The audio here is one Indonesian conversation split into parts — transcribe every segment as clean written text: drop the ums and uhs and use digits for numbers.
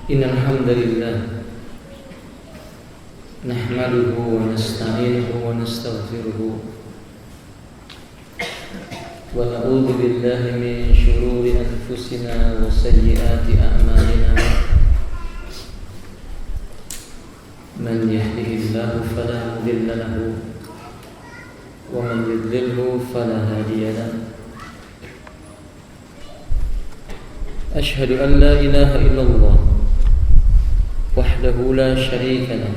إن الحمد لله نحمده ونستعينه ونستغفره ونعوذ بالله من شرور أنفسنا وسيئات أعمالنا من يهده الله فلا مضل له ومن يضلله فلا هادي له أشهد أن لا إله إلا الله وحده لا شريك له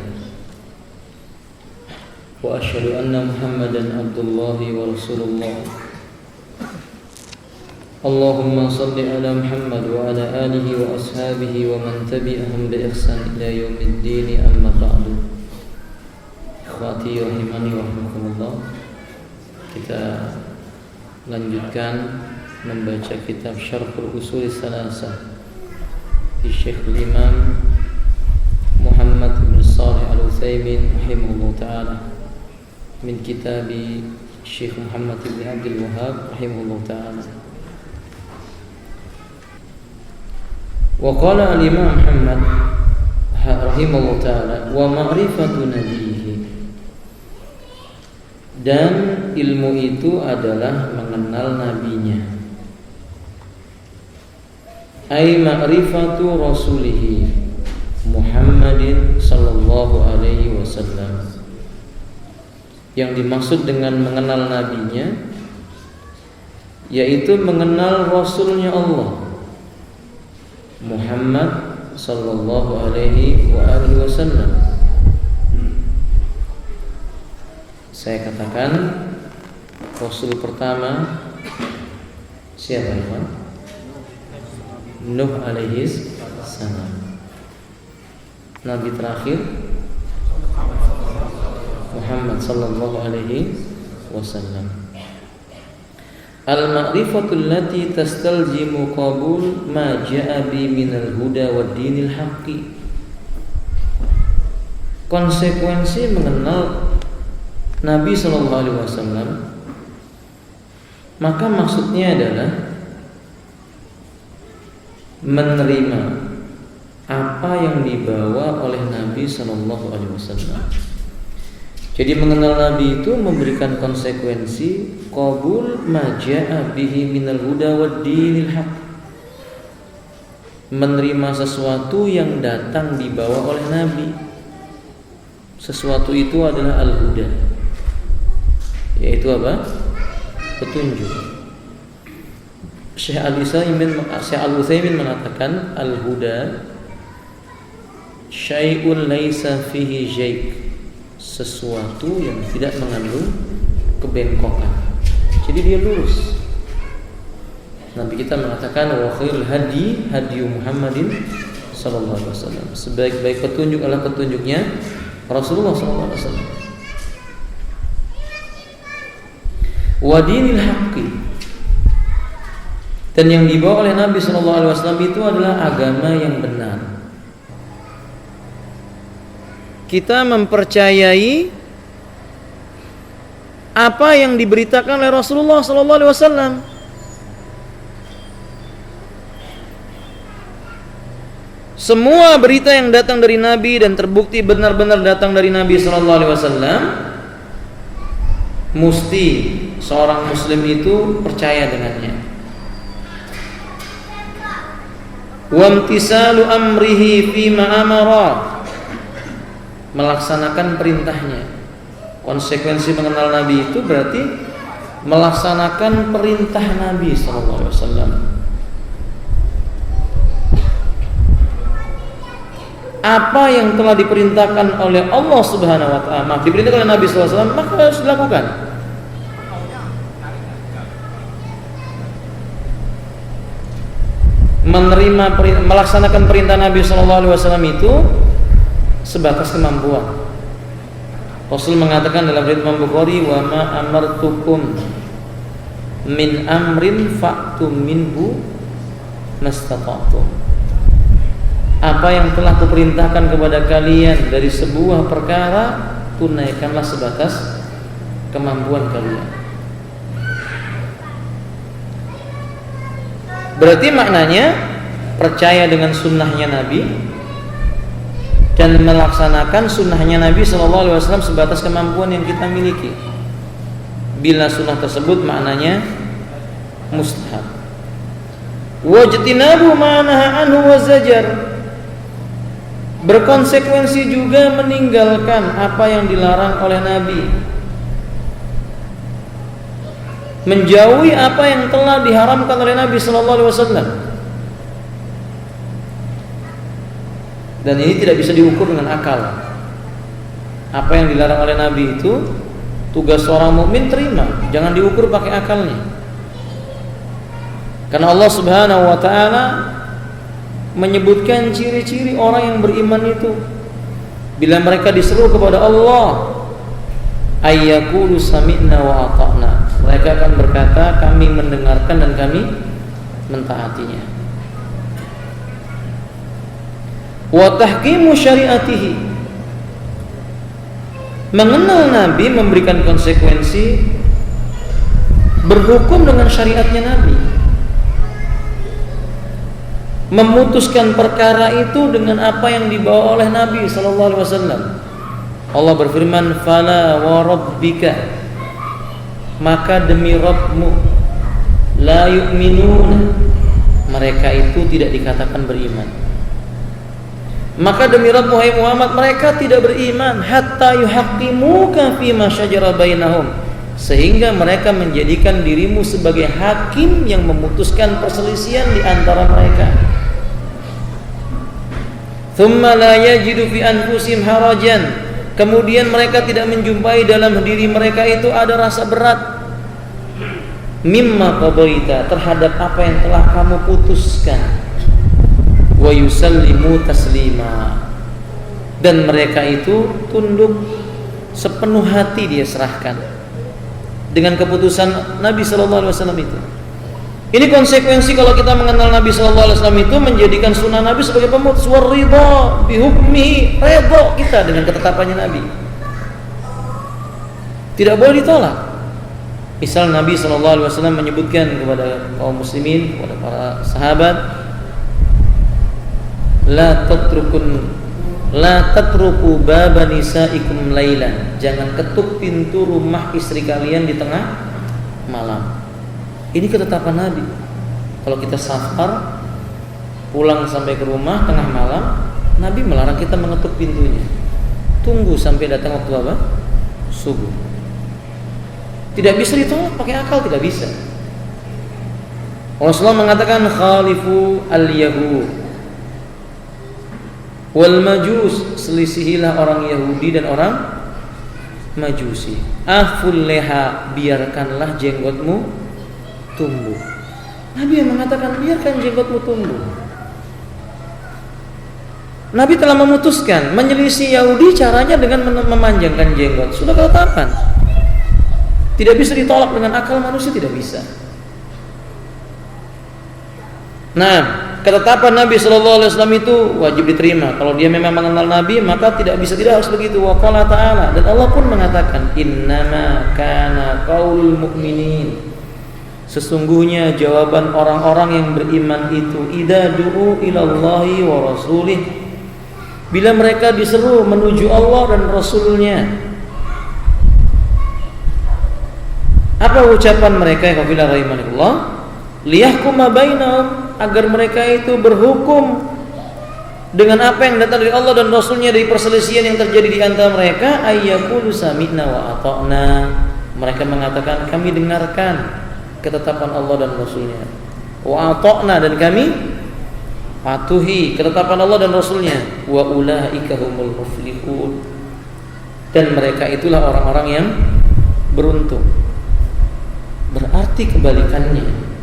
وأشهد أن محمدا عبد الله ورسول الله اللهم صل على محمد وعلى آله وأصحابه ومن تبعهم بإحسان إلى يوم الدين أما بعد Ikhwati rahimani wa rahimakumullah. Kita lanjutkan membaca kitab Syarhul Ushul Salasah di Syekh Imam Muhammad bin Shalih Al-Utsaimin rahimahullah ta'ala min kitab Syekh Muhammad bin Abdul Wahhab rahimahullah ta'ala. Wa qala al-Imam Muhammad rahimahullah ta'ala wa ma'rifatu nabiyhi, dan ilmu itu adalah mengenal nabinya. Ai ma'rifatu rasulihi Muhammadin sallallahu alaihi wasallam. Yang dimaksud dengan mengenal nabinya yaitu mengenal rasulnya Allah Muhammad sallallahu alaihi wa alihi wasallam. Saya katakan rasul pertama siapa, Ikhwan? Nuh alaihi salam. Nabi terakhir Muhammad sallallahu alaihi wasallam. Al-ma'rifatu allati tastalzimu qabul ma ja'a bi minal huda wad dinil haqqi. Konsekuensi mengenal Nabi sallallahu alaihi wasallam, maka maksudnya adalah menerima apa yang dibawa oleh Nabi sallallahu alaihi wasallam. Jadi mengenal Nabi itu memberikan konsekuensi qabul ma ja'a bihi minal huda wad dinil haq. Menerima sesuatu yang datang dibawa oleh Nabi. Sesuatu itu adalah al-huda, yaitu apa? Petunjuk. Syekh Al-Utsaimin mengatakan al-huda syai'un laisa fihi jaik, sesuatu yang tidak mengandung kebengkokan. Jadi dia lurus. Nabi kita mengatakan wa khairul hadi hadi Muhammadin sallallahu alaihi wasallam. Sebaik-baik petunjuk adalah petunjuknya Rasulullah sallallahu alaihi wasallam. Wa dinil haqqi, dan yang dibawa oleh Nabi sallallahu alaihi wasallam itu adalah agama yang benar. Kita mempercayai apa yang diberitakan oleh Rasulullah sallallahu alaihi wasallam. Semua berita yang datang dari Nabi dan terbukti benar-benar datang dari Nabi sallallahu alaihi wasallam, mesti seorang muslim itu percaya dengannya. Wa imtisalu amrihi fima amara, melaksanakan perintahnya. Konsekuensi mengenal Nabi itu berarti melaksanakan perintah Nabi sallallahu alaihi wasallam. Apa yang telah diperintahkan oleh Allah Subhanahu wa taala, diperintahkan oleh Nabi sallallahu alaihi wasallam, maka harus dilakukan. Melaksanakan perintah Nabi sallallahu alaihi wasallam itu sebatas kemampuan. Rasul mengatakan dalam riwayat Imam Bukhari, wa ma amartukum min amrin fa'tu minhu mastata'tum. Apa yang telah kuperintahkan kepada kalian dari sebuah perkara, tunaikanlah sebatas kemampuan kalian. Berarti maknanya percaya dengan sunnahnya Nabi, dan melaksanakan sunnahnya Nabi SAW sebatas kemampuan yang kita miliki. Bila sunnah tersebut maknanya mustahab. Wajtinabu ma naha anhu wa zajar, berkonsekuensi juga meninggalkan apa yang dilarang oleh Nabi, menjauhi apa yang telah diharamkan oleh Nabi SAW. Dan ini tidak bisa diukur dengan akal. Apa yang dilarang oleh Nabi itu tugas seorang mukmin terima, jangan diukur pakai akalnya. Karena Allah Subhanahu wa taala menyebutkan ciri-ciri orang yang beriman itu bila mereka diseru kepada Allah, ayyaqulu sami'na wa ata'na, mereka akan berkata kami mendengarkan dan kami mentaatinya. Wa tahkimu syariatihi, mengenal Nabi memberikan konsekuensi berhukum dengan syariatnya Nabi, memutuskan perkara itu dengan apa yang dibawa oleh Nabi sallallahu alaihi wasallam. Allah berfirman, fala wa rabbika, maka demi Rabbmu, la yu'minuna, mereka itu tidak dikatakan beriman. Maka demi Rabb wahai Muhammad, mereka tidak beriman hatta yuhaqqimuka fima syajara bainahum, sehingga mereka menjadikan dirimu sebagai hakim yang memutuskan perselisihan di antara mereka. Thumma la yajidu fi anfusihim harajan, kemudian mereka tidak menjumpai dalam diri mereka itu ada rasa berat, mimma qadaita, terhadap apa yang telah kamu putuskan, wa yusallimu taslima, dan mereka itu tunduk sepenuh hati, dia serahkan dengan keputusan Nabi sallallahu alaihi wasallam itu. Ini konsekuensi kalau kita mengenal Nabi sallallahu alaihi wasallam itu menjadikan sunnah Nabi sebagai pemutus, war ridha bi hukmihi, redha kita dengan ketetapannya Nabi. Tidak boleh ditolak. Misal Nabi sallallahu alaihi wasallam menyebutkan kepada kaum muslimin, kepada para sahabat, la tatruku baba nisaikum lailan, jangan ketuk pintu rumah istri kalian di tengah malam. Ini ketetapan Nabi. Kalau kita safar pulang sampai ke rumah tengah malam, Nabi melarang kita mengetuk pintunya. Tunggu sampai datang waktu apa? Subuh. Tidak bisa ditolak pakai akal, tidak bisa. Rasulullah mengatakan khalifu al-yahud wal majus, selisihilah orang Yahudi dan orang Majusi. Aful leha, biarkanlah jenggotmu tumbuh. Nabi yang mengatakan biarkan jenggotmu tumbuh. Nabi telah memutuskan menyelisih Yahudi caranya dengan memanjangkan jenggot. Sudah ketetapan. Tidak bisa ditolak dengan akal manusia, tidak bisa. Nah, ketetapan Nabi sallallahu alaihi wasallam itu wajib diterima. Kalau dia memang mengenal Nabi, maka tidak harus begitu. Wa qala ta'ala, dan Allah pun mengatakan, innama kana qaulul mu'minin, sesungguhnya jawaban orang-orang yang beriman itu idza du'u ilallahi wa rasulih, bila mereka diseru menuju Allah dan Rasulnya. Apa ucapan mereka ya kafilah rahimanillah? Liyahkuma bainahum, agar mereka itu berhukum dengan apa yang datang dari Allah dan Rasulnya dari perselisihan yang terjadi di antara mereka. Ayyaqulu sami'na wa ata'na, mereka mengatakan kami dengarkan ketetapan Allah dan Rasulnya, wa ata'na, dan kami patuhi ketetapan Allah dan Rasulnya, wa ulaika humul muflihun, dan mereka itulah orang-orang yang beruntung. Berarti kebalikannya,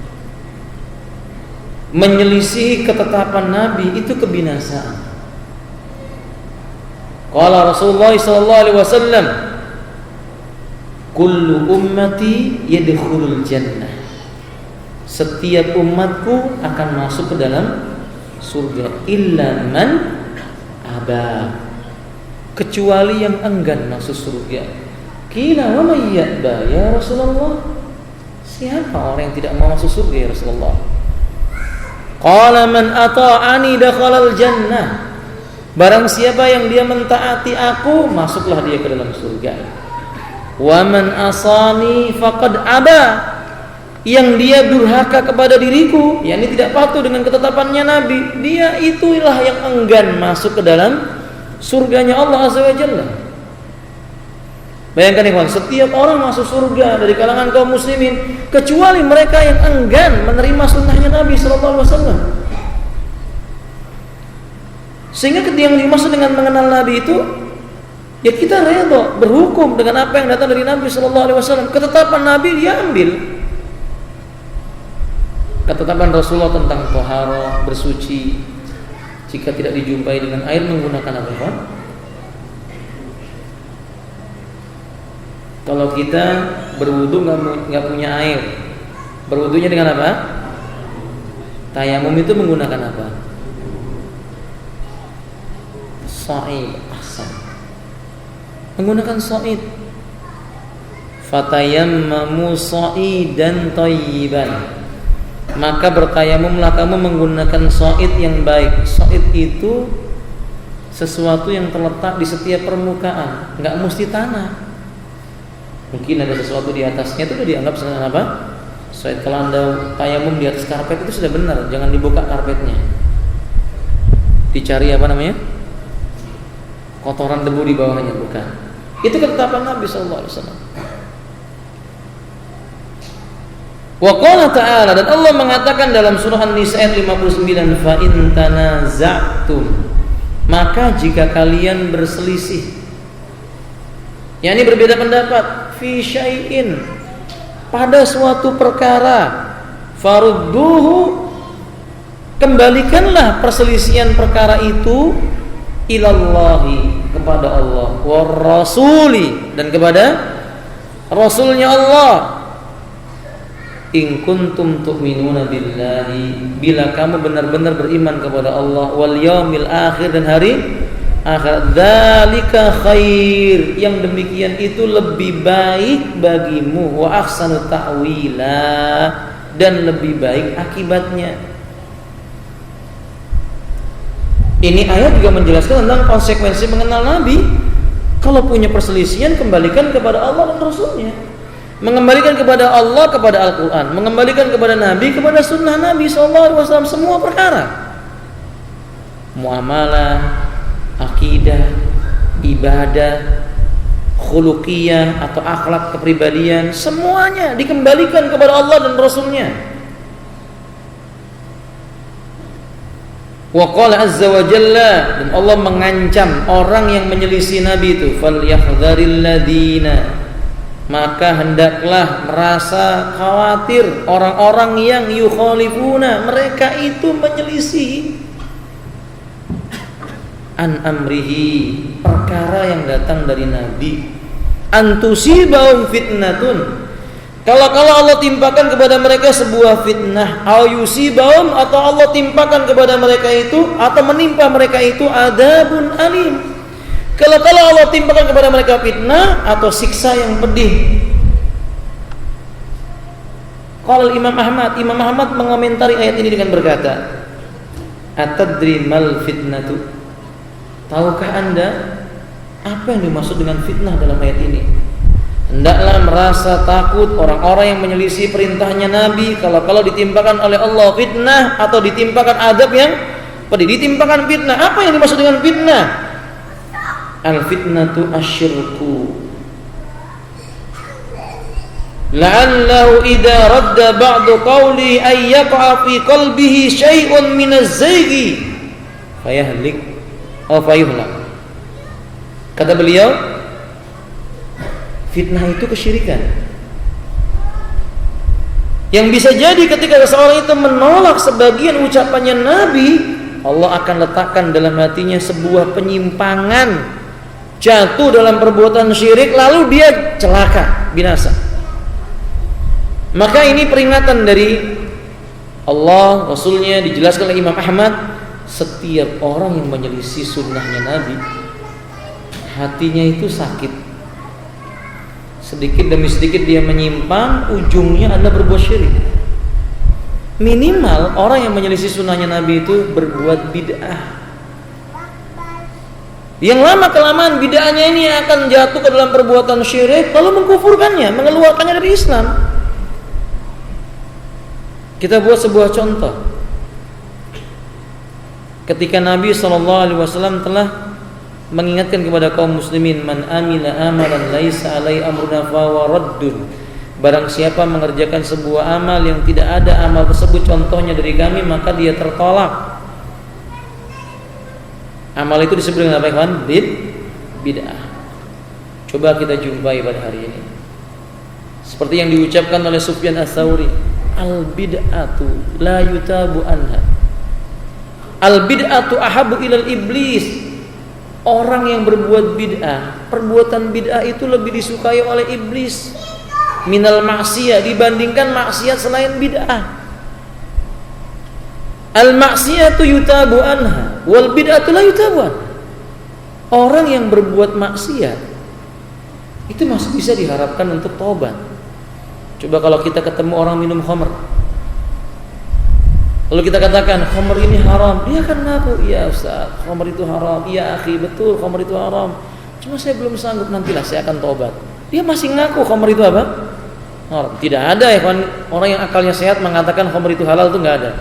menyelisih ketetapan Nabi itu kebinasaan. Qala Rasulullah sallallahu alaihi wasallam, kullu ummati yadkhulul jannah, setiap umatku akan masuk ke dalam surga, illa man aba, kecuali yang enggan masuk surga. Qila wa may ya'ba ya Rasulullah, siapa orang yang tidak mau masuk surga ya Rasulullah? Qala man ata'ani dakhalal jannah, Barang siapa yang dia mentaati aku, masuklah dia ke dalam surga. Wa man asani faqad aba. Yang dia durhaka kepada diriku, yakni tidak patuh dengan ketetapannya Nabi, dia itulah yang enggan masuk ke dalam surganya Allah Azza wa Jalla. Bayangkan ikhwan, setiap orang masuk surga dari kalangan kaum muslimin kecuali mereka yang enggan menerima sunnahnya Nabi sallallahu alaihi wasallam. Sehingga ketika yang dimaksud dengan mengenal Nabi itu, ya kita rela berhukum dengan apa yang datang dari Nabi sallallahu alaihi wasallam. Ketetapan Nabi dia ambil. Ketetapan Rasulullah tentang taharah, bersuci jika tidak dijumpai dengan air menggunakan apa? Kalau kita berwudu nggak punya air, berwudunya dengan apa? Tayamum itu menggunakan apa? Sa'id, ahsan. Menggunakan sa'id. Fatayammamu sa'idan thayyiban. Maka bertayamumlah kamu menggunakan sa'id yang baik. Sa'id itu sesuatu yang terletak di setiap permukaan, nggak mesti tanah. Mungkin ada sesuatu di atasnya itu sudah dianggap sebagai apa? Sa'id. Kalau Anda tayamum di atas karpet itu sudah benar, jangan dibuka karpetnya. Dicari apa namanya? Kotoran debu di bawahnya, bukan. Itu ketetapan Nabi sallallahu alaihi wasallam. Wa qala ta'ala, dan Allah mengatakan dalam surah An-Nisa ayat 59, fa in tanaza'tum, maka jika kalian berselisih, yakni berbeda pendapat, fi syai'in, pada suatu perkara, farudduhu, kembalikanlah perselisihan perkara itu ilallahi, kepada Allah, war rasuli, dan kepada Rasulnya Allah. In kuntum tu'minuna billahi, bila kamu benar-benar beriman kepada Allah, wal yaumil akhir, dan hari akhir, dzalika khair, yang demikian itu lebih baik bagimu, wa ahsanu ta'wila, dan lebih baik akibatnya. Ini ayat juga menjelaskan tentang konsekuensi mengenal Nabi. Kalau punya perselisihan, kembalikan kepada Allah dan Rasulnya. Mengembalikan kepada Allah, kepada Al-Quran, mengembalikan kepada Nabi, kepada sunnah Nabi SAW, semua perkara, muamalah, akidah, ibadah, khuluqiyah atau akhlak kepribadian, semuanya dikembalikan kepada Allah dan Rasulnya. Wa qala azza wa jalla, dan Allah mengancam orang yang menyelisih Nabi itu, falyahdharil ladina, maka hendaklah merasa khawatir orang-orang yang yukhalifuna, mereka itu menyelisih an amrihi, perkara yang datang dari Nabi, antusibahum fitnatun, kalau Allah timpakan kepada mereka sebuah fitnah, au yusibahum, atau Allah timpakan kepada mereka itu, atau menimpa mereka itu adzabun alim, kalau Allah timpakan kepada mereka fitnah atau siksa yang pedih. Qala Imam Ahmad mengomentari ayat ini dengan berkata, atadri mal fitnatu, tahukah Anda apa yang dimaksud dengan fitnah dalam ayat ini? Hendaklah merasa takut orang-orang yang menyelisih perintahnya Nabi kalau ditimpakan oleh Allah fitnah atau ditimpakan adab yang pedih. Ditimpakan fitnah, apa yang dimaksud dengan fitnah? Al-fitnatu asyirku, la'allahu idza radda ba'du qawli ay yaqa fi qalbihi syai'un min az-zayghi fayahlik aw fayuhlak. Kata beliau, fitnah itu kesyirikan. Yang bisa jadi ketika seseorang itu menolak sebagian ucapannya Nabi, Allah akan letakkan dalam hatinya sebuah penyimpangan, jatuh dalam perbuatan syirik, lalu dia celaka, binasa. Maka ini peringatan dari Allah, Rasulnya, dijelaskan oleh Imam Ahmad, setiap orang yang menyelisih sunnahnya Nabi, hatinya itu sakit. Sedikit demi sedikit dia menyimpang, ujungnya Anda berbuat syirik. Minimal orang yang menyelisih sunnahnya Nabi itu berbuat bid'ah. Yang lama kelamaan bid'ahnya ini akan jatuh ke dalam perbuatan syirik, lalu mengkufurkannya, mengeluarkannya dari Islam. Kita buat sebuah contoh. Ketika Nabi SAW telah mengingatkan kepada kaum muslimin, man amila amalan laisa alai amruna fahuwa raddun. Barang siapa mengerjakan sebuah amal yang tidak ada amal tersebut contohnya dari kami, maka dia tertolak. Amal itu disebut dengan apa, kawan? Bid'ah. Coba kita jumpai pada hari ini. Seperti yang diucapkan oleh Sufyan Ats-Tsauri, al bid'atu la yutabu anha. Al bid'atu ahabu ilal iblis. Orang yang berbuat bid'ah, perbuatan bid'ah itu lebih disukai oleh iblis minal maksiyah, dibandingkan maksiat selain bid'ah. Al maksiyatu yutabu anha wal bid'atu la yutabu anha. Orang yang berbuat maksiat itu masih bisa diharapkan untuk taubat. Coba kalau kita ketemu orang minum khamr, lalu kita katakan khamr ini haram, dia akan ngaku, iya Ustaz, khamr itu haram, iya akhi, betul khamr itu haram, cuma saya belum sanggup, nantilah saya akan taubat. Dia masih ngaku khamr itu apa? Haram. Tidak ada ya kan, orang yang akalnya sehat mengatakan khamr itu halal, itu nggak ada.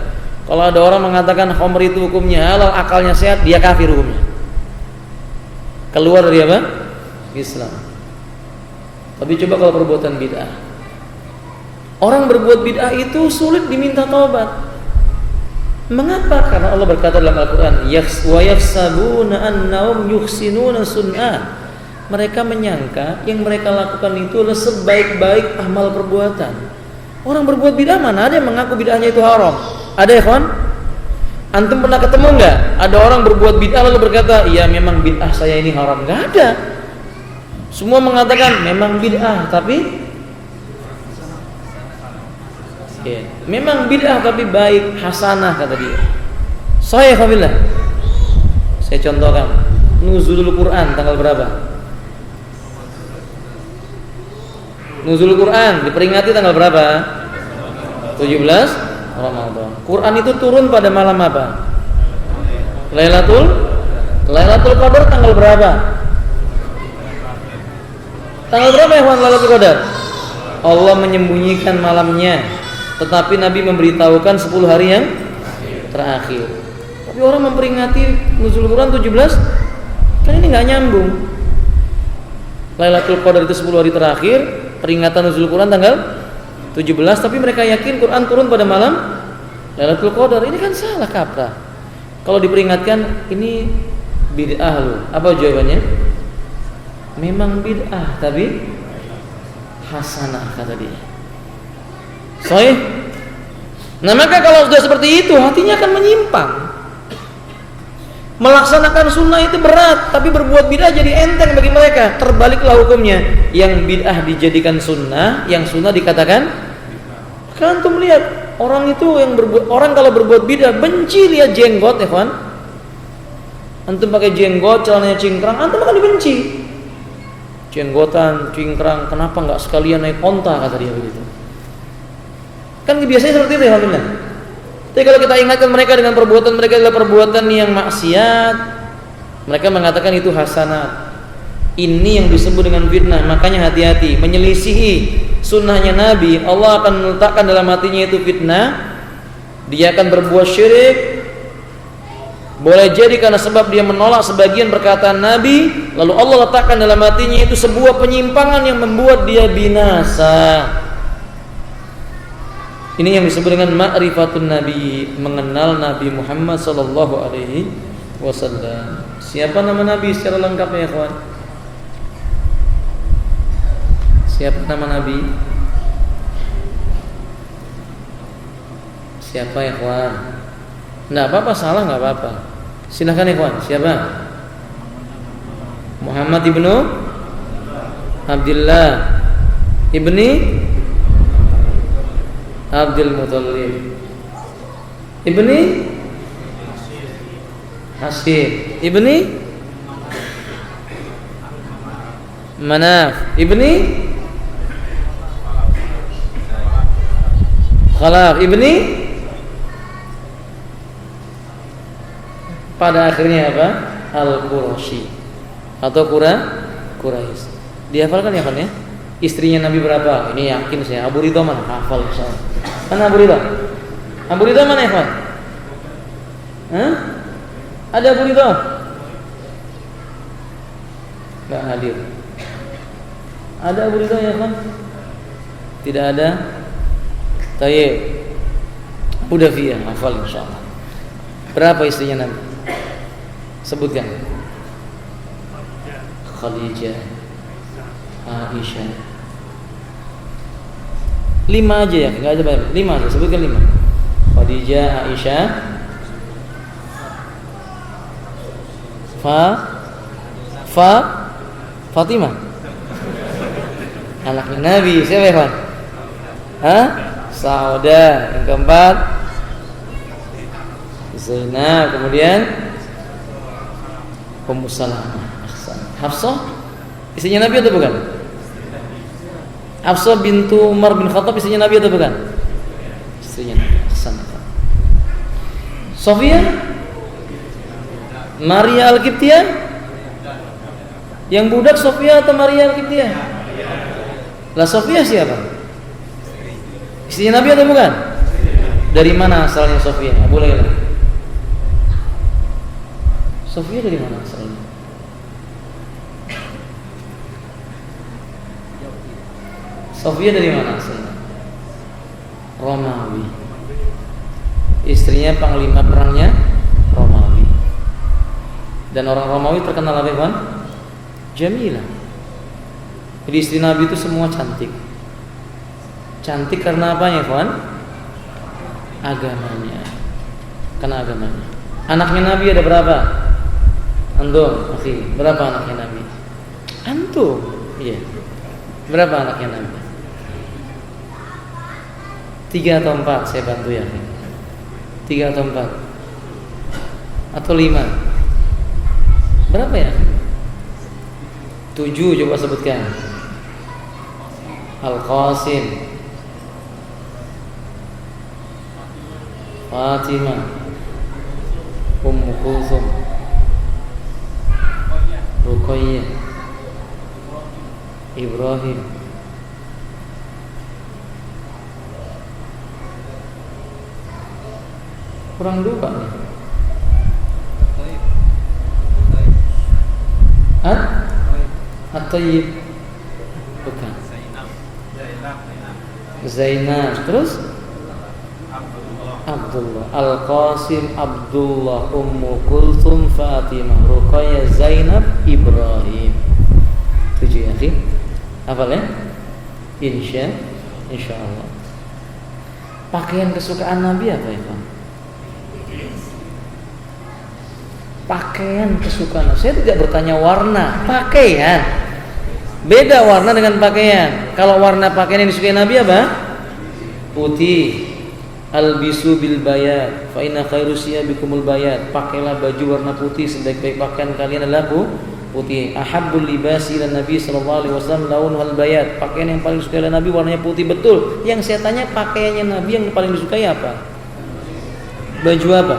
Kalau ada orang mengatakan khamr itu hukumnya halal, akalnya sehat, dia kafir hukumnya, keluar dari apa? Islam. Tapi coba kalau perbuatan bid'ah, orang berbuat bid'ah itu sulit diminta taubat. Mengapa? Karena Allah berkata dalam Al-Quran, wa yahsabuna annahum yuhsinuna sun'ah. Mereka menyangka yang mereka lakukan itu adalah sebaik-baik amal perbuatan. Orang berbuat bid'ah mana ada yang mengaku bid'ahnya itu haram? Ada ya kawan? Antum pernah ketemu nggak? Ada orang berbuat bid'ah lalu berkata, iya memang bid'ah saya ini haram. Nggak ada. Semua mengatakan memang bid'ah, tapi memang bid'ah tapi baik, hasanah kata dia. Sahih alhamdulillah. Saya contohkan nuzulul Quran tanggal berapa? Nuzulul Quran diperingati tanggal berapa? 17 Ramadan. Quran itu turun pada malam apa? Lailatul Qadar tanggal berapa? Tanggal berapa ya Lailatul Qadar? Allah menyembunyikan malamnya, tetapi Nabi memberitahukan 10 hari yang terakhir. Tapi orang memperingati nuzul Quran 17, kan ini nggak nyambung. Lailatul Qadar itu 10 hari terakhir, peringatan nuzul Quran tanggal 17, tapi mereka yakin Quran turun pada malam Lailatul Qadar. Ini kan salah kaprah. Kalau diperingatkan ini bid'ah loh. Apa jawabannya? Memang bid'ah tapi hasanah kata dia. Sahih. Nah maka kalau sudah seperti itu, hatinya akan menyimpang. Melaksanakan sunnah itu berat, tapi berbuat bid'ah jadi enteng bagi mereka. Terbaliklah hukumnya. Yang bid'ah dijadikan sunnah, yang sunnah dikatakan. Kan antum lihat orang itu yang orang kalau berbuat bid'ah benci lihat jenggot ya kawan. Antum pakai jenggot, celananya cingkrang, antum akan dibenci. Jenggotan, cingkrang, kenapa nggak sekalian naik onta kata dia begitu. Kan biasanya seperti itu ya alhamdulillah. Tapi kalau kita ingatkan mereka dengan perbuatan mereka adalah perbuatan yang maksiat, mereka mengatakan itu hasanat. Ini yang disebut dengan fitnah. Makanya hati-hati menyelisihi sunnahnya Nabi. Allah akan meletakkan dalam hatinya itu fitnah. Dia akan berbuat syirik. Boleh jadi karena sebab dia menolak sebagian perkataan Nabi, lalu Allah letakkan dalam hatinya itu sebuah penyimpangan yang membuat dia binasa. Ini yang disebut dengan ma'rifatun Nabi, mengenal Nabi Muhammad sallallahu alaihi wasallam. Siapa nama Nabi secara lengkapnya ya kawan? Siapa nama Nabi? Siapa ya kawan? Nggak apa-apa, salah nggak apa-apa. Silahkan ya kawan. Siapa? Muhammad ibnu Abdullah ibni Abdul Muttalib ibni Hashim ibni Manaf ibni Khalaf ibni, pada akhirnya apa? Al-Qurashi. atau Quraisy. Dihafalkan ya kan ya? Istrinya Nabi berapa? Ini yakin saya. Abu Ridho mana? Hafal insyaallah. Mana Abu Ridho? Abu Ridho mana ya kan? Hah? Ada Abu Ridho? Enggak hadir. Ada Abu Ridho ya kan? Tidak ada. Tayyib. Hudafiyah, hafal insyaallah. Berapa istrinya Nabi? Sebutkan. Khadijah, Aisyah. 5 aja ya, enggak ada banyak. 5 aja, sebutkan 5. Khadijah, Aisyah, Fatimah. Anaknya Nabi, siapa ya, Pak? Hah? Sauda. Yang keempat Zainab, kemudian Ummu Salamah. Hafsah istrinya Nabi atau bukan? Hafsah bintu Umar bin Khattab istrinya Nabi atau bukan? Istrinya Nabi. Sofia, Maria Al-Qibtiyah, yang budak Sofia atau Maria Al-Qibtiyah? Lah Sofia siapa? Istrinya Nabi atau bukan? Dari mana asalnya Sofia? Abu Layla. Sofia dari mana asalnya? Sofia dari mana asalnya? Romawi. Istrinya panglima perangnya Romawi. Dan orang Romawi terkenal apa, Ikhwan? Jamilah. Jadi istri Nabi itu semua cantik. Cantik karena apanya, Ikhwan? Agamanya. Karena agamanya. Anaknya Nabi ada berapa? Antum, akhi, berapa anaknya Nabi? Antum, iya. Berapa anaknya Nabi? 3 atau 4, saya bantu ya. 3 atau 4 atau 5? Berapa ya? 7, coba sebutkan. Al-Qasim, Fatimah, Ummu Kulthum, Ruqayyah, Ibrahim. Kurang 2 nih. At-Tayyib. Bukan. Zainab. Terus Abdullah. Al-Qasim, Abdullah, Ummu Kulthum, Fatimah, Ruqayyah, Zainab, Ibrahim. 7 ya, akhi. Hafal ya? Insyaallah. Pakaian kesukaan Nabi apa ya, Pak? Pakaian kesukaan. Saya tidak bertanya warna, pakaian. Beda warna dengan pakaian. Kalau warna pakaian yang disukai Nabi apa? Putih. Albisu bil bayad, fa inna khairu siyabikumul bayad. Pakailah baju warna putih, sebaik-baik pakaian kalian adalah putih. Ahabbul libasi ila Nabi sallallahu alaihi wasallam launul bayad. Pakaian yang paling disukai oleh Nabi warnanya putih, betul. Yang saya tanya pakaiannya Nabi yang paling disukai apa? Baju apa?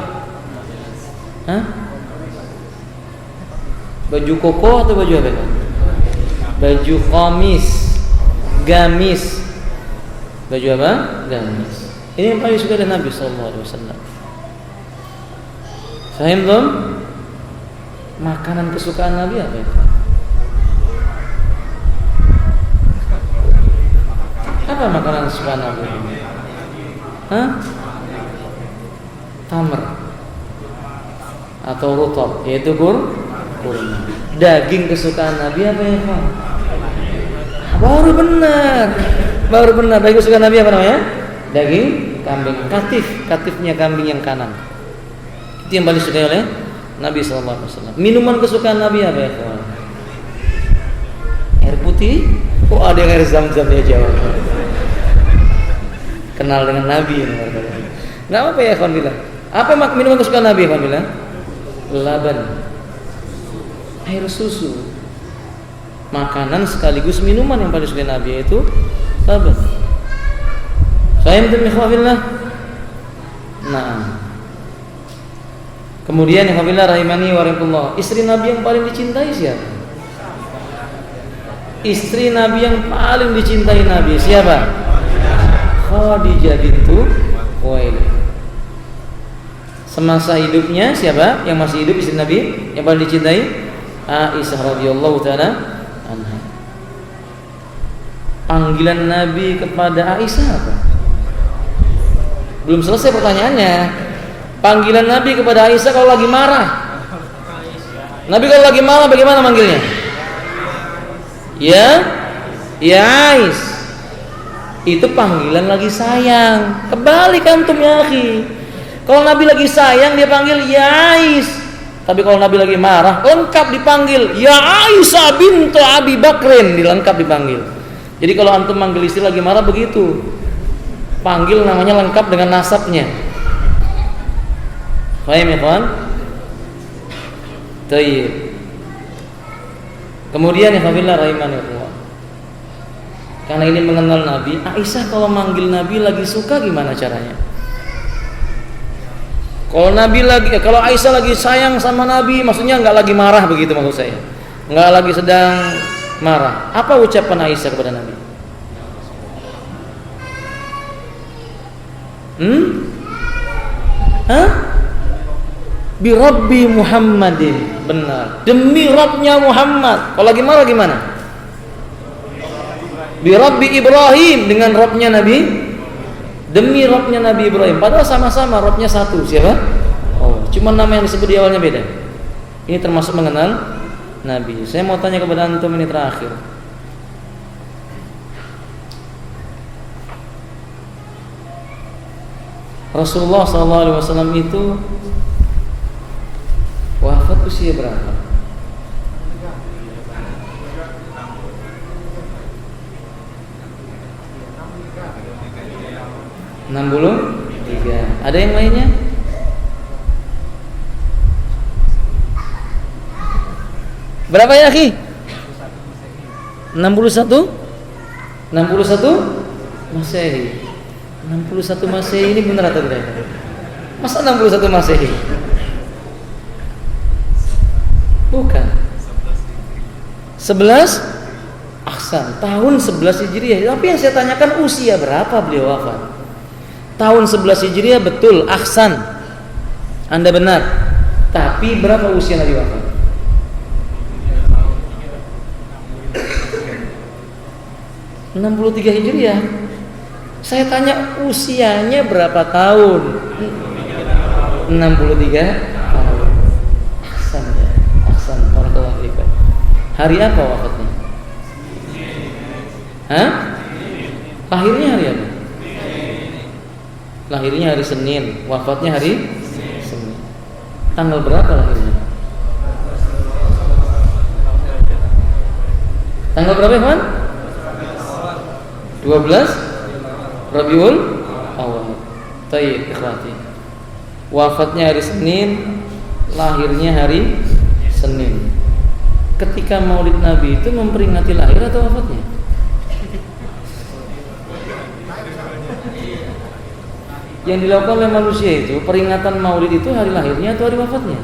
Hah? Baju koko atau baju apa? Baju gamis. Baju apa? Gamis. Ini yang paling disukai oleh Nabi sallallahu alaihi wasallam. Fahim belum? Makanan kesukaan Nabi apa itu? Apa makanan kesukaan Nabi? Hah? Tamr atau rutab, yaitu kurma. Daging kesukaan Nabi apa ya, Pak? Baru benar. Daging kesukaan Nabi apa namanya? Daging kambing. Katifnya kambing yang kanan. Itu yang paling disukai oleh Nabi SAW. Minuman kesukaan Nabi apa ya, kawan? Air putih? Oh, ada yang air zam-zam ya, jawab. Kenal dengan Nabi. Nggak apa ya, kawan bilang? Apa minuman kesukaan Nabi, kawan bilang? Laban. Air susu. Makanan sekaligus minuman yang paling disukai Nabi yaitu laban. Saya minta mikhwafillah. Nah. Kemudian ikhwafillah rahimani wa rahimakumullah, istri Nabi yang paling dicintai siapa? istri Nabi yang paling dicintai Nabi siapa? Khadijah bintu Khuwailid. Semasa hidupnya siapa yang masih hidup istri Nabi yang paling dicintai? Aisyah radhiyallahu taala anha. Panggilan Nabi kepada Aisyah apa? Belum selesai pertanyaannya. Panggilan Nabi kepada Aisyah kalau lagi marah. Nabi kalau lagi marah bagaimana manggilnya? Ya Ais. Itu panggilan lagi sayang. Kebalik antum ya akhi. Kalau Nabi lagi sayang dia panggil ya Ais. Tapi kalau Nabi lagi marah lengkap dipanggil ya Aisyah bintu Abi Bakrin, dilengkap dipanggil. Jadi kalau antum manggil istri lagi marah begitu. Panggil namanya lengkap dengan nasabnya. Paham ya kawan? Tayyib. Kemudian ya Fadillah rahimahullah. Karena ini mengenal Nabi, Aisyah kalau manggil Nabi lagi suka gimana caranya? Kalau Nabi lagi, kalau Aisyah lagi sayang sama Nabi, maksudnya nggak lagi marah begitu maksud saya, nggak lagi sedang marah. Apa ucapan Aisyah kepada Nabi? Bi Rabbi Muhammadin, benar. Demi Rabbnya Muhammad. Kalau lagi marah gimana? Bi Rabbi Ibrahim, dengan Rabbnya Nabi. Demi Rabbnya Nabi Ibrahim. Padahal sama-sama Rabbnya satu. Siapa? Oh, cuma nama yang disebut di awalnya beda. Ini termasuk mengenal Nabi. Saya mau tanya kepada antum ini terakhir. Rasulullah SAW itu wafat usia berapa? (63). Ada yang lainnya? Berapa ya, akhi? 61? 61 Masehi. 61 Masehi ini benar atau tidak? Masa 61 Masehi? Bukan. 11 Ahsan, tahun 11 Hijriah. Tapi yang saya tanyakan usia berapa beliau wafat? Tahun 11 Hijriah betul, Ahsan. Anda benar. Tapi berapa usia Nabi wafat? (63 Hijriah). Saya tanya usianya berapa tahun? 63 tahun. Ahsan ya. Ahsan, barakallahu fiik. Hari apa wafatnya? Hah? Lahirnya hari apa? Lahirnya hari Senin, wafatnya hari Senin. Tanggal berapa lahirnya? Tanggal berapa, Ikhwan? 12 Rabiul Awal. Tayyib ikhwati. Wafatnya hari Senin, lahirnya hari Senin. Ketika Maulid Nabi itu memperingati lahir atau wafatnya? Yang dilakukan oleh manusia itu peringatan Maulid itu hari lahirnya atau hari wafatnya?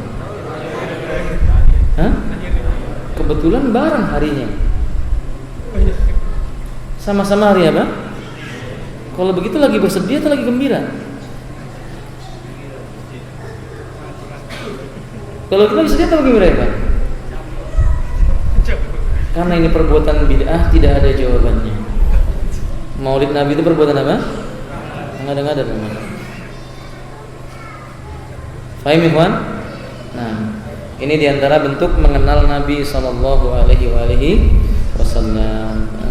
Hah? Kebetulan bareng harinya. Sama-sama hari apa? Kalau begitu lagi bersedih atau lagi gembira? Kalau kita lagi sedih atau lagi gembira ya, Pak? Karena ini perbuatan bid'ah, tidak ada jawabannya. Maulid Nabi itu perbuatan apa? Ngada-ngada teman. Fahim ikhwan? Nah, ini diantara bentuk mengenal Nabi SAW.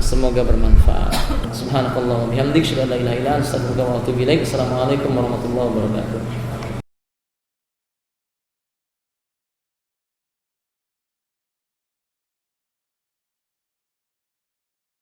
Semoga bermanfaat. Subhanakallah wa bihamdik, asyhadu an la ilaha illa anta, astaghfiruka wa atubu ilaik. Assalamualaikum warahmatullahi wabarakatuh.